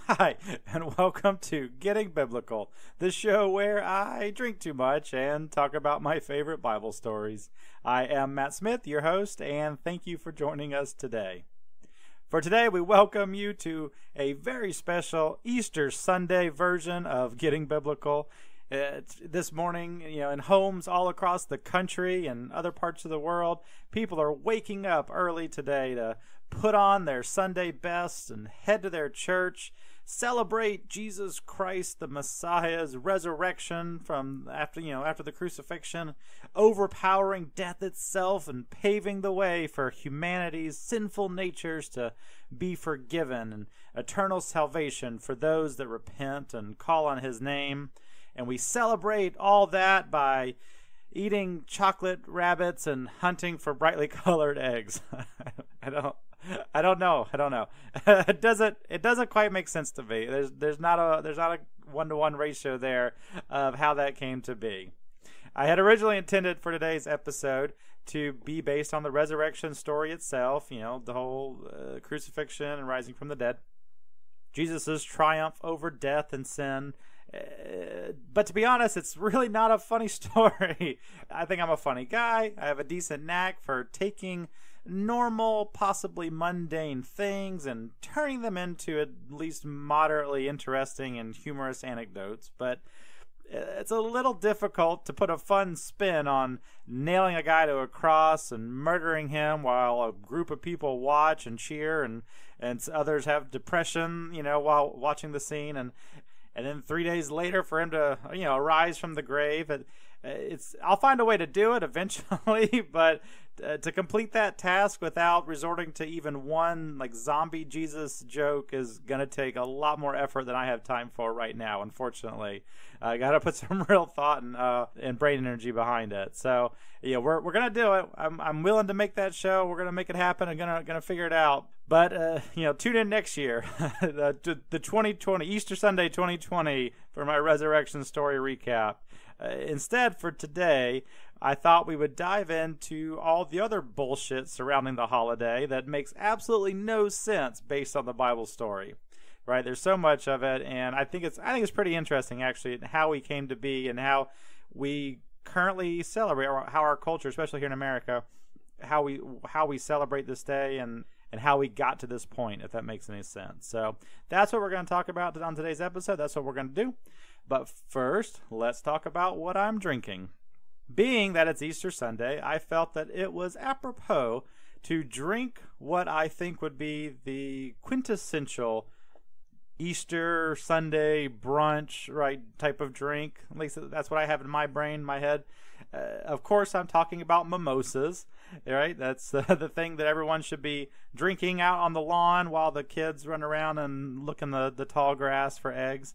Hi, and welcome to Getting Biblical, the show where I drink too much and talk about my favorite Bible stories. I am Matt Smith, your host, and thank you for joining us today. For today, we welcome you to a very special Easter Sunday version of Getting Biblical. This morning, in homes all across the country and other parts of the world, people are waking up early today to put on their Sunday best and head to their church, celebrate Jesus Christ, the Messiah's resurrection from after the crucifixion, overpowering death itself and paving the way for humanity's sinful natures to be forgiven and eternal salvation for those that repent and call on his name. And we celebrate all that by eating chocolate rabbits and hunting for brightly colored eggs. I don't know. It doesn't quite make sense to me. There's not a 1-to-1 ratio there of how that came to be. I had originally intended for today's episode to be based on the resurrection story itself, the whole crucifixion and rising from the dead, Jesus' triumph over death and sin. But to be honest, it's really not a funny story. I think I'm a funny guy. I have a decent knack for taking normal, possibly mundane things and turning them into at least moderately interesting and humorous anecdotes. But it's a little difficult to put a fun spin on nailing a guy to a cross and murdering him while a group of people watch and cheer and others have depression, while watching the scene. And then 3 days later for him to, rise from the grave. I'll find a way to do it eventually, but to complete that task without resorting to even one zombie Jesus joke is going to take a lot more effort than I have time for right now, unfortunately. I got to put some real thought and brain energy behind it. So, we're going to do it. I'm willing to make that show. We're going to make it happen. I'm going to figure it out. But, tune in next year, the 2020, Easter Sunday 2020, for my resurrection story recap. Instead, for today, I thought we would dive into all the other bullshit surrounding the holiday that makes absolutely no sense based on the Bible story. Right? There's so much of it, and I think it's pretty interesting actually how we came to be and how we currently celebrate, or how our culture, especially here in America, how we celebrate this day and how we got to this point, if that makes any sense. So that's what we're going to talk about on today's episode. That's what we're going to do. But first, let's talk about what I'm drinking. Being that it's Easter Sunday, I felt that it was apropos to drink what I think would be the quintessential Easter Sunday brunch, right, type of drink. At least that's what I have in my brain, my head. Of course, I'm talking about mimosas, right? That's the thing that everyone should be drinking out on the lawn while the kids run around and look in the tall grass for eggs.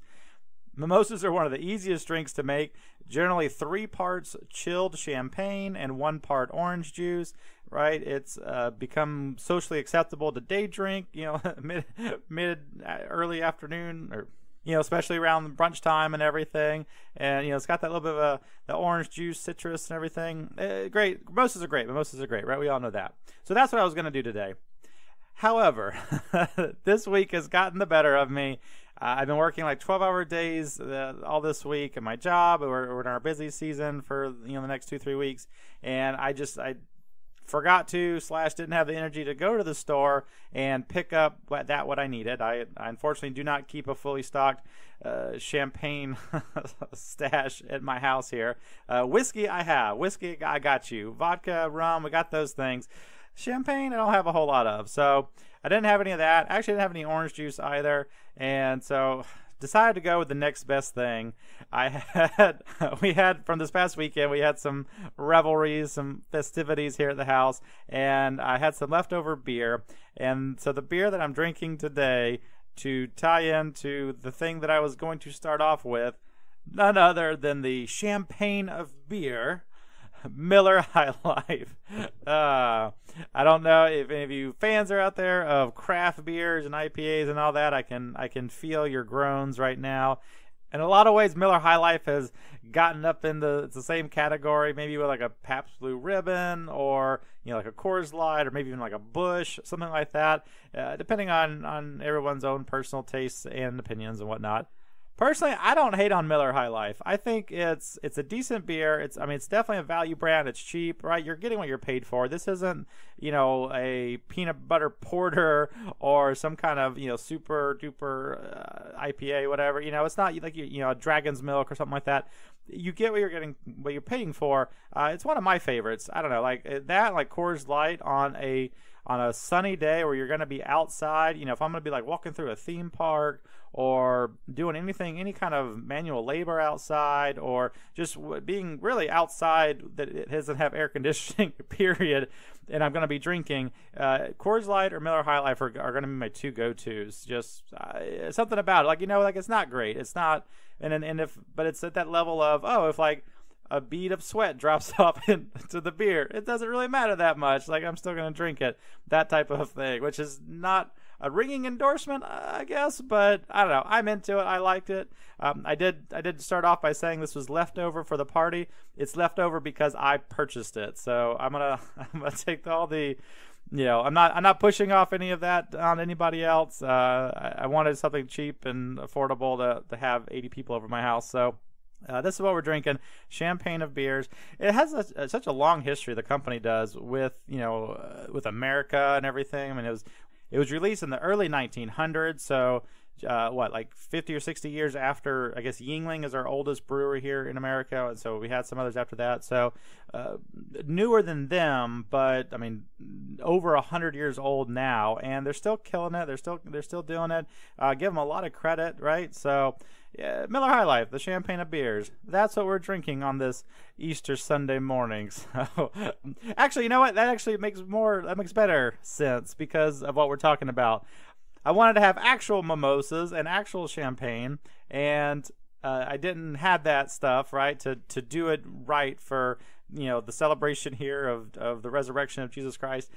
Mimosas are one of the easiest drinks to make. Generally 3 parts chilled champagne and 1 part orange juice, right? It's become socially acceptable to day drink, early afternoon, or especially around brunch time and everything. And it's got that little bit of the orange juice, citrus, and everything. Great. Mimosas are great, right? We all know that. So that's what I was going to do today. However, this week has gotten the better of me. I've been working 12-hour days all this week at my job. We're in our busy season for the next 2-3 weeks, and I forgot to / didn't have the energy to go to the store and pick up what I needed. I unfortunately do not keep a fully stocked champagne stash at my house here. Whiskey I have. Whiskey I got you. Vodka, rum, we got those things. Champagne I don't have a whole lot of. So I didn't have any of that. Actually, I didn't have any orange juice either. And so decided to go with the next best thing. We had from this past weekend, we had some revelries, some festivities here at the house, and I had some leftover beer. And so the beer that I'm drinking today, to tie into the thing that I was going to start off with, none other than the champagne of beer, Miller High Life. I don't know if any of you fans are out there of craft beers and IPAs and all that. I can feel your groans right now. In a lot of ways, Miller High Life has gotten up in the same category, maybe with like a Pabst Blue Ribbon, or like a Coors Light, or maybe even like a Busch, something like that, depending on everyone's own personal tastes and opinions and whatnot. Personally, I don't hate on Miller High Life. I think it's a decent beer. It's definitely a value brand. It's cheap, right? You're getting what you're paid for. This isn't, a peanut butter porter or some kind of, super duper IPA, whatever. It's not like a Dragon's Milk or something like that. You get what you're paying for. It's one of my favorites. I don't know, like that, like Coors Light on a sunny day where you're going to be outside. If I'm going to be like walking through a theme park, or doing any kind of manual labor outside, or just being really outside that it doesn't have air conditioning, period, and I'm going to be drinking, Coors Light or Miller High Life are going to be my two go-tos. Just something about it, like it's not great. It's not, but it's at that level of, if like a bead of sweat drops off into the beer, it doesn't really matter that much. Like, I'm still going to drink it. That type of thing, which is not a ringing endorsement, I guess, but I don't know. I'm into it. I liked it. I did start off by saying this was leftover for the party. It's leftover because I purchased it. So I'm gonna take all the, I'm not pushing off any of that on anybody else. I wanted something cheap and affordable to have 80 people over my house. So this is what we're drinking: champagne of beers. It has such a long history. The company does with with America and everything. I mean, it was released in the early 1900s, so like 50 or 60 years after, I guess Yuengling is our oldest brewery here in America, and so we had some others after that. So newer than them, but I mean over 100 years old now, and they're still killing it. They're still doing it. Give them a lot of credit, right? So yeah, Miller High Life, the champagne of beers. That's what we're drinking on this Easter Sunday morning. So, actually, you know what? That actually makes better sense because of what we're talking about. I wanted to have actual mimosas and actual champagne, and I didn't have that stuff, right, to do it right for the celebration here of the resurrection of Jesus Christ.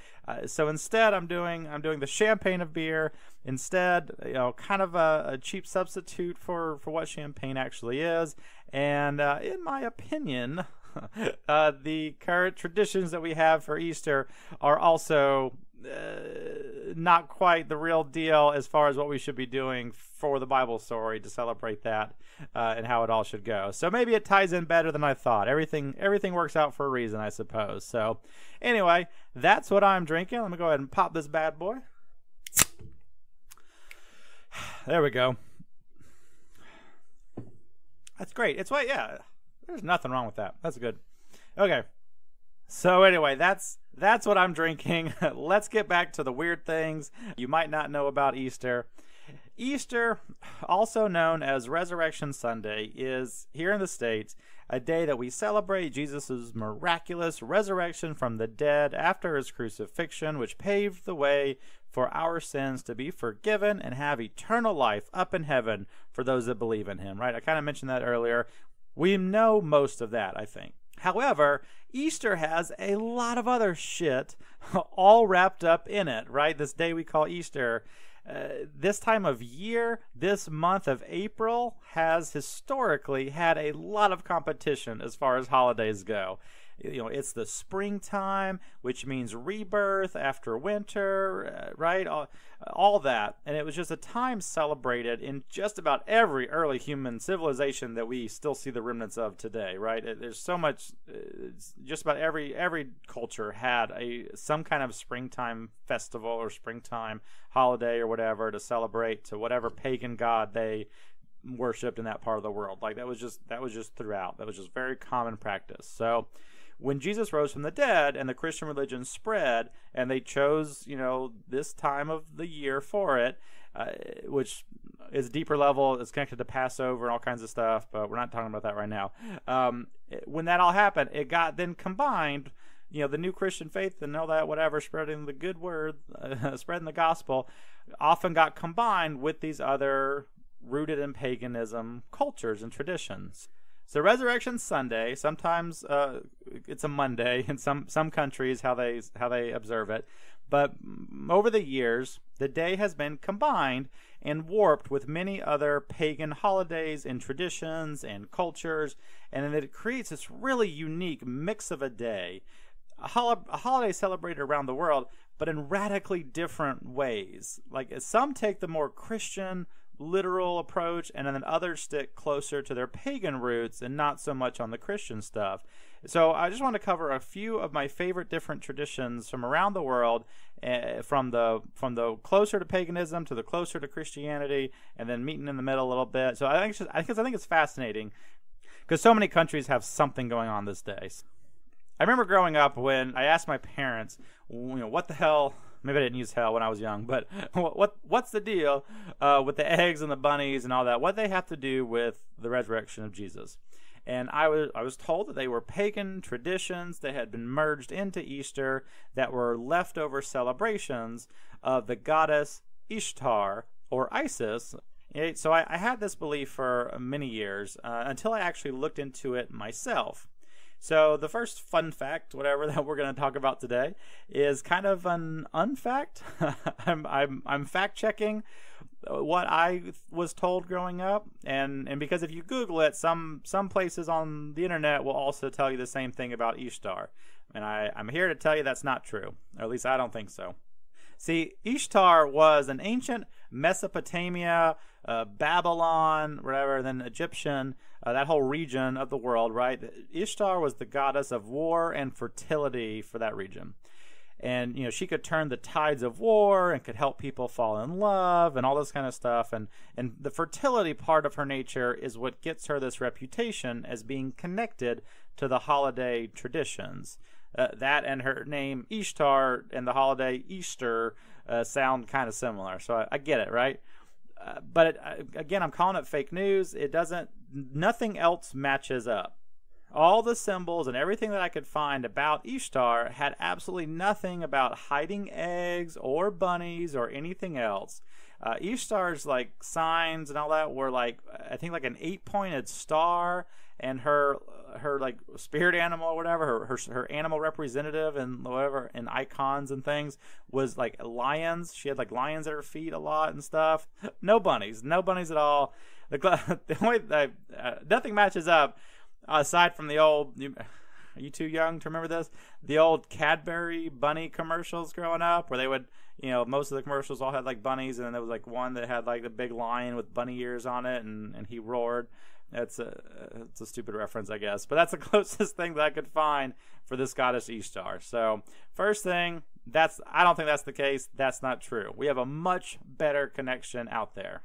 So instead, I'm doing the champagne of beer. Instead, kind of a cheap substitute for what champagne actually is. And in my opinion, the current traditions that we have for Easter are also not quite the real deal as far as what we should be doing for the Bible story to celebrate that and how it all should go. So maybe it ties in better than I thought. Everything works out for a reason, I suppose. So anyway, that's what I'm drinking. Let me go ahead and pop this bad boy. There we go. That's great. There's nothing wrong with that. That's good. Okay. So anyway, that's what I'm drinking. Let's get back to the weird things you might not know about Easter. Easter, also known as Resurrection Sunday, is here in the States a day that we celebrate Jesus' miraculous resurrection from the dead after his crucifixion, which paved the way for our sins to be forgiven and have eternal life up in heaven for those that believe in him, right? I kind of mentioned that earlier. We know most of that, I think. However, Easter has a lot of other shit all wrapped up in it, right? This day we call Easter. This time of year, this month of April, has historically had a lot of competition as far as holidays go. It's the springtime, which means rebirth after winter, right? All that. And it was just a time celebrated in just about every early human civilization that we still see the remnants of today, right? There's so much, just about every culture had some kind of springtime festival or springtime holiday or whatever to celebrate to whatever pagan god they worshipped in that part of the world. Like that was just throughout. That was just very common practice. So when Jesus rose from the dead and the Christian religion spread and they chose, this time of the year for it, which is a deeper level, it's connected to Passover and all kinds of stuff, but we're not talking about that right now. When that all happened, it got then combined, the new Christian faith and all that, whatever, spreading the good word, spreading the gospel, often got combined with these other rooted in paganism cultures and traditions. So Resurrection Sunday, sometimes it's a Monday in some countries how they observe it, but over the years the day has been combined and warped with many other pagan holidays and traditions and cultures, and then it creates this really unique mix of a day, a holiday celebrated around the world, but in radically different ways. Like some take the more Christian, literal approach, and then others stick closer to their pagan roots and not so much on the Christian stuff. So I just want to cover a few of my favorite different traditions from around the world, from the closer to paganism to the closer to Christianity, and then meeting in the middle a little bit. So I think it's fascinating because so many countries have something going on this day. I remember growing up when I asked my parents, what the hell. Maybe I didn't use hell when I was young, but what's the deal with the eggs and the bunnies and all that? What they have to do with the resurrection of Jesus? And I was told that they were pagan traditions that had been merged into Easter, that were leftover celebrations of the goddess Ishtar or Isis. So I had this belief for many years until I actually looked into it myself. So the first fun fact, whatever, that we're going to talk about today is kind of an unfact. I'm fact checking what I was told growing up, and because if you Google it, some places on the internet will also tell you the same thing about Ishtar, and I'm here to tell you that's not true, or at least I don't think so. See, Ishtar was an ancient Mesopotamia, Babylon, whatever, then Egyptian, that whole region of the world, right? Ishtar was the goddess of war and fertility for that region. And, she could turn the tides of war and could help people fall in love and all this kind of stuff. And the fertility part of her nature is what gets her this reputation as being connected to the holiday traditions. That and her name Ishtar and the holiday Easter sound kind of similar. So I get it, right? But again, I'm calling it fake news. Nothing else matches up. All the symbols and everything that I could find about Ishtar had absolutely nothing about hiding eggs or bunnies or anything else. Ishtar's signs and all that were I think an 8-pointed star, and her spirit animal or whatever, her animal representative and whatever, and icons and things was lions. She had lions at her feet a lot and stuff. No bunnies at all. The only nothing matches up aside from the old. Are you too young to remember this? The old Cadbury bunny commercials growing up, where they would, most of the commercials all had bunnies, and then there was one that had the big lion with bunny ears on it, and he roared. It's a stupid reference, I guess, but that's the closest thing that I could find for this goddess Ishtar. So first thing, I don't think that's the case. That's not true. We have a much better connection out there.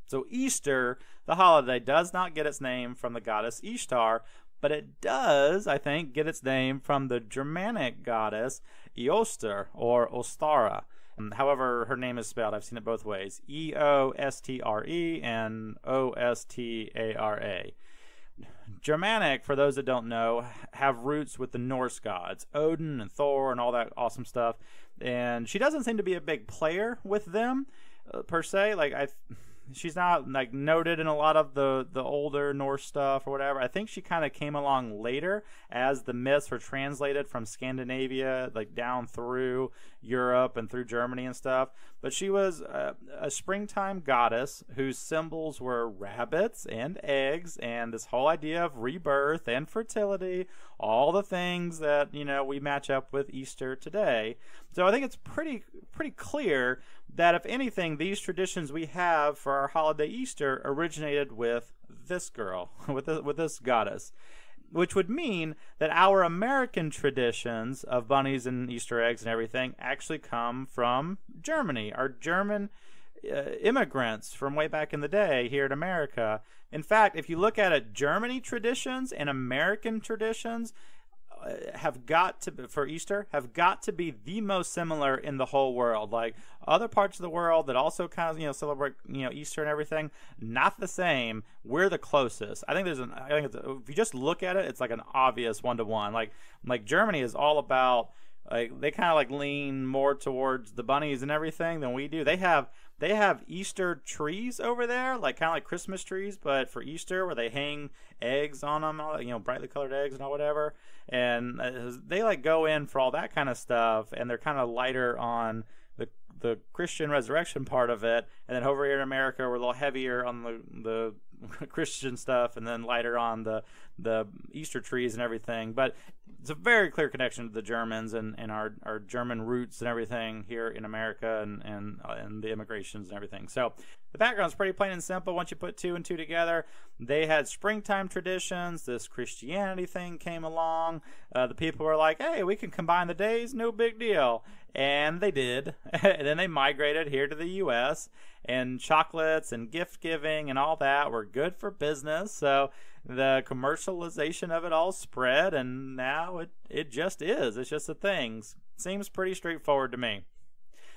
So Easter, the holiday, does not get its name from the goddess Ishtar, but it does, I think, get its name from the Germanic goddess Eostre or Ostara. However, her name is spelled. I've seen it both ways. Eostre and Ostara. Germanic, for those that don't know, have roots with the Norse gods, Odin and Thor and all that awesome stuff. And she doesn't seem to be a big player with them, per se. She's not noted in a lot of the older Norse stuff or whatever. I think she kind of came along later as the myths were translated from Scandinavia down through Europe and through Germany and stuff. But she was a springtime goddess whose symbols were rabbits and eggs and this whole idea of rebirth and fertility, all the things that we match up with Easter today. So I think it's pretty clear that if anything, these traditions we have for our holiday Easter originated with this girl, with this goddess, which would mean that our American traditions of bunnies and Easter eggs and everything actually come from Germany. Our German immigrants from way back in the day here in America. In fact, if you look at it, Germany traditions and American traditions for Easter have got to be the most similar in the whole world. Other parts of the world that also kind of celebrate Easter and everything, not the same. We're the closest. I think if you just look at it, it's an obvious 1-to-1. Like Germany is all about they kind of lean more towards the bunnies and everything than we do. They have they have Easter trees over there, like kind of like Christmas trees, but for Easter, where they hang eggs on them, brightly colored eggs and all whatever. And they like go in for all that kind of stuff, and they're kind of lighter on the Christian resurrection part of it, and then over here in America we're a little heavier on the Christian stuff, and then lighter on the Easter trees and everything. But it's a very clear connection to the Germans and our German roots and everything here in America and the immigrations and everything. So the background's pretty plain and simple. Once you put two and two together, they had springtime traditions. This Christianity thing came along. The people were like, hey, we can combine the days, no big deal. And they did. And then they migrated here to the U.S., and chocolates and gift giving and all that were good for business. So the commercialization of it all spread, and now it just is. It's just a thing. Seems pretty straightforward to me.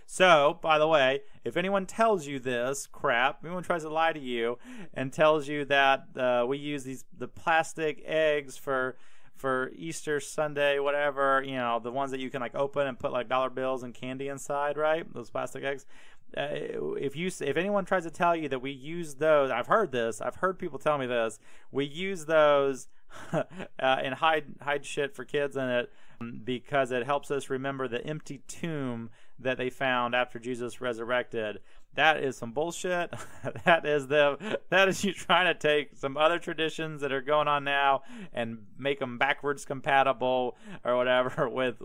So, by the way, if anyone tells you this crap, anyone tries to lie to you and tells you that we use the plastic eggs for Easter Sunday, whatever, the ones that you can like open and put like dollar bills and candy inside, right? Those plastic eggs. If anyone tries to tell you that we use those, I've heard people tell me this, we use those and hide shit for kids in it because it helps us remember the empty tomb that they found after Jesus resurrected. That is some bullshit. That is you trying to take some other traditions that are going on now and make them backwards compatible or whatever with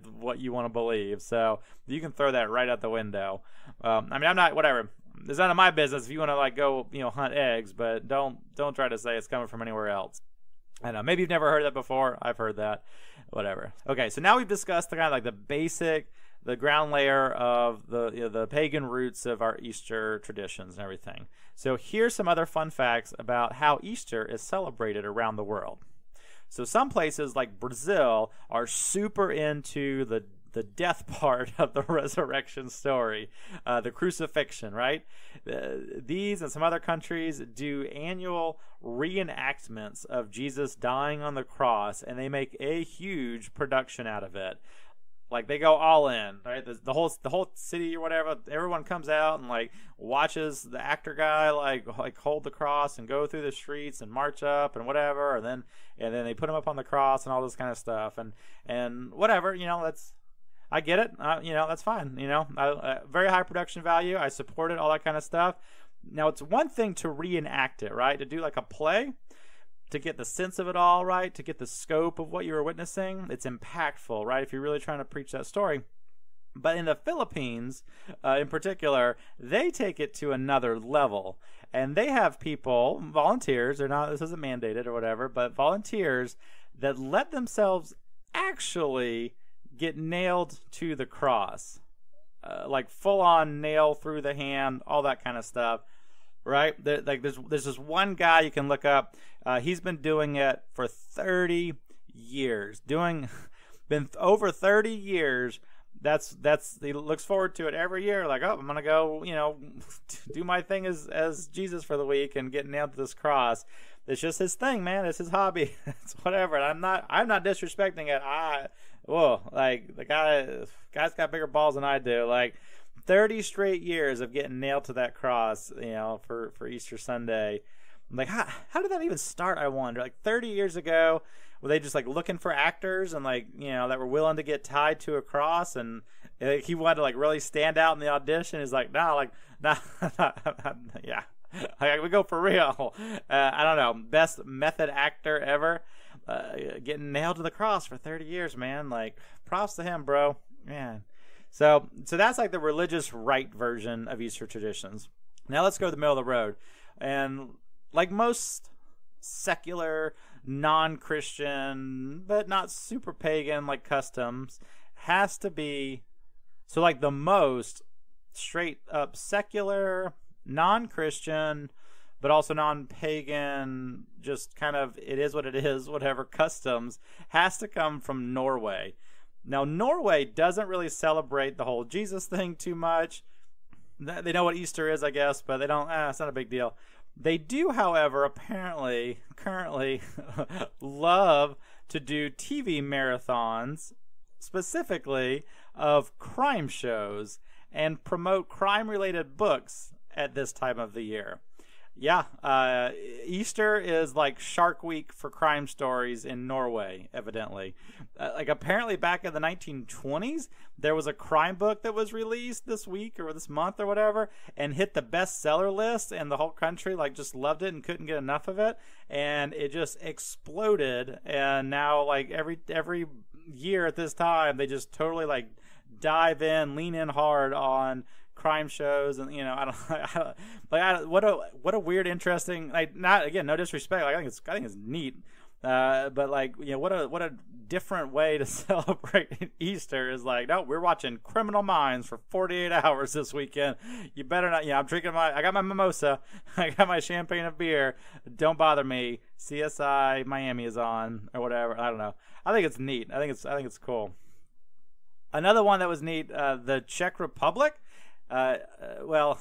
what you want to believe. So you can throw that right out the window. I'm not, whatever. It's none of my business if you want to like go hunt eggs, but don't try to say it's coming from anywhere else. I don't know. Maybe you've never heard that before. I've heard that. Whatever. Okay, so now we've discussed the kind of like the ground layer of the pagan roots of our Easter traditions and everything. So here's some other fun facts about how Easter is celebrated around the world. So some places like Brazil are super into the death part of the resurrection story, the crucifixion, right? These and some other countries do annual reenactments of Jesus dying on the cross, and they make a huge production out of it. Like they go all in, right? The whole city or whatever, everyone comes out and like watches the actor guy like hold the cross and go through the streets and march up and whatever, and then they put him up on the cross and all this kind of stuff and whatever. I get it. That's fine. Very high production value. I support it. All that kind of stuff. Now it's one thing to reenact it, right? To do like a play, to get the sense of it all, right? To get the scope of what you were witnessing. It's impactful, right? If you're really trying to preach that story. But in the Philippines, in particular, they take it to another level. And they have people, volunteers, this isn't mandated or whatever, but volunteers that let themselves actually get nailed to the cross. Like full on nail through the hand, all that kind of stuff. Right? There's this one guy you can look up. He's been doing it for 30 years. Been over 30 years. He looks forward to it every year. Like, oh, I'm gonna go, do my thing as Jesus for the week and get nailed to this cross. It's just his thing, man. It's his hobby. It's whatever. And I'm not disrespecting it. The guy's got bigger balls than I do. Like 30 straight years of getting nailed to that cross, for Easter Sunday. Like, how did that even start, I wonder? Like 30 years ago, were they just like looking for actors and like, that were willing to get tied to a cross, and he wanted to like really stand out in the audition? He's like, nah, yeah. Like, we go for real. I don't know. Best method actor ever. Getting nailed to the cross for 30 years, man. Like, props to him, bro. Man. So that's like the religious right version of Easter traditions. Now let's go to the middle of the road. And like most secular, non-Christian, but not super pagan like customs, has to be, so like the most straight up secular, non-Christian, but also non-pagan, just kind of it is what it is, whatever customs, has to come from Norway. Now, Norway doesn't really celebrate the whole Jesus thing too much. They know what Easter is, I guess, but they don't, it's not a big deal. They do, however, apparently, currently, love to do TV marathons, specifically of crime shows. and promote crime-related books at this time of the year. Yeah, Easter is like Shark Week for crime stories in Norway, evidently. Like apparently back in the 1920s, there was a crime book that was released this week or this month or whatever and hit the bestseller list, and the whole country like just loved it and couldn't get enough of it, and it just exploded. And now like every year at this time, they just totally like dive in, lean in hard on crime shows. And what a weird, interesting, like, not, again, no disrespect, like I think it's neat, but like, what a different way to celebrate Easter is like, no, we're watching Criminal Minds for 48 hours this weekend. You better not. I'm drinking I got my mimosa, I got my champagne of beer, don't bother me. CSI Miami is on or whatever. I don't know. I think it's neat. I think it's cool. Another one that was neat, the Czech Republic. Well,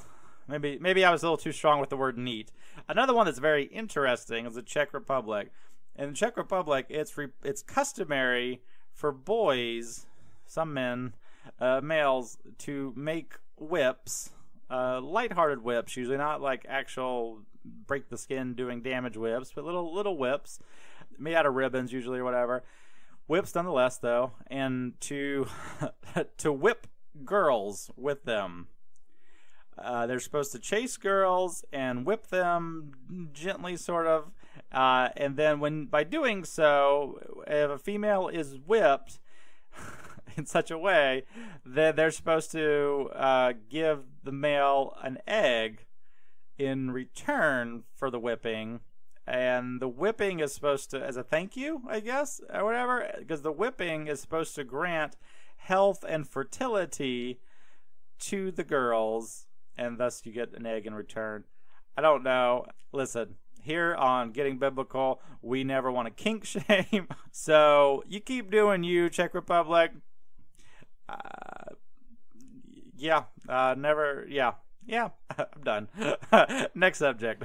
maybe I was a little too strong with the word neat. Another one that's very interesting is the Czech Republic. In the Czech Republic, it's customary for boys, some men, males, to make whips, lighthearted whips, usually not like actual break the skin doing damage whips, but little whips made out of ribbons usually or whatever. Whips nonetheless, though, and to whip girls with them. They're supposed to chase girls and whip them gently, sort of, and then by doing so, if a female is whipped in such a way, then they're supposed to give the male an egg in return for the whipping. And the whipping is supposed to, as a thank you, I guess, or whatever, because the whipping is supposed to grant health and fertility to the girls, and thus you get an egg in return. I don't know. Listen, here on Getting Biblical, we never want to kink shame. So you keep doing you, Czech Republic. Never. Yeah, I'm done. Next subject.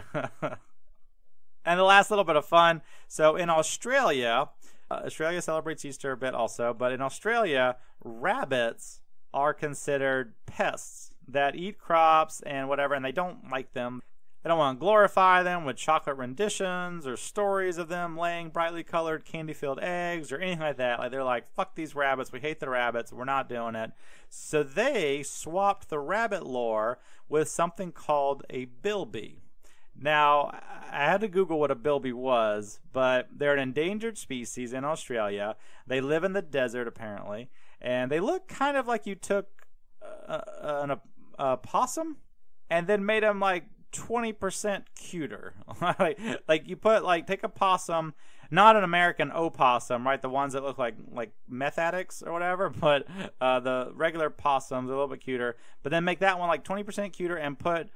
And the last little bit of fun. So in Australia, Australia celebrates Easter a bit also, but in Australia, rabbits are considered pests that eat crops and whatever, and they don't like them. They don't want to glorify them with chocolate renditions or stories of them laying brightly colored candy-filled eggs or anything like that. Like they're like, fuck these rabbits, we hate the rabbits, we're not doing it. So they swapped the rabbit lore with something called a bilby. Now, I had to Google what a bilby was, but they're an endangered species in Australia. They live in the desert, apparently, and they look kind of like you took a possum and then made them like 20% cuter. like you put, like, take a possum, not an American opossum, right? The ones that look like meth addicts or whatever, but the regular possums are a little bit cuter. But then make that one like 20% cuter and put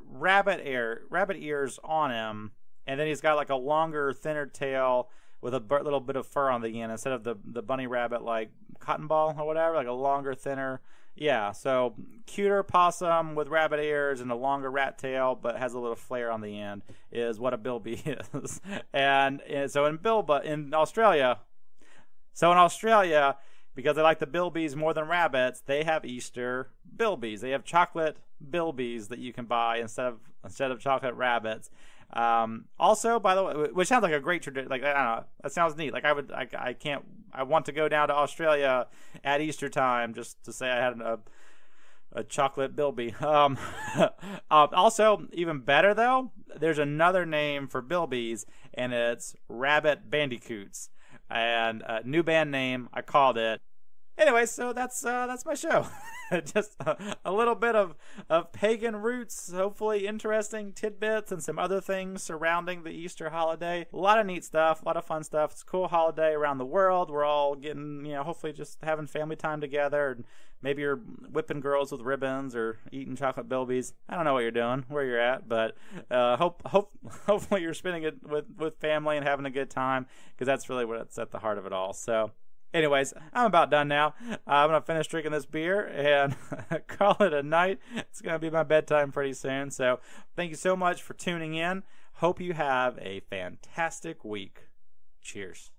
rabbit ears on him, and then he's got like a longer, thinner tail with a little bit of fur on the end instead of the bunny rabbit like cotton ball or whatever, like a longer, thinner. Yeah, so cuter possum with rabbit ears and a longer rat tail, but has a little flare on the end is what a bilby is. And so in Australia, because they like the bilbies more than rabbits, they have Easter bilbies. They have chocolate bilbies that you can buy instead of chocolate rabbits. Also, by the way, which sounds like a great tradition. Like, I don't know, that sounds neat. Like I want to go down to Australia at Easter time just to say I had a chocolate bilby. Also, even better though, there's another name for bilbies, and it's rabbit bandicoots. And new band name, I called it. Anyway, so that's my show. Just a little bit of pagan roots, hopefully interesting tidbits, and some other things surrounding the Easter holiday. A lot of neat stuff, a lot of fun stuff. It's a cool holiday around the world. We're all getting, hopefully just having family time together, and maybe you're whipping girls with ribbons or eating chocolate bilbies. I don't know what you're doing, where you're at, but hopefully you're spending it with family and having a good time, because that's really what's at the heart of it all. So anyways, I'm about done now. I'm going to finish drinking this beer and call it a night. It's going to be my bedtime pretty soon. So thank you so much for tuning in. Hope you have a fantastic week. Cheers.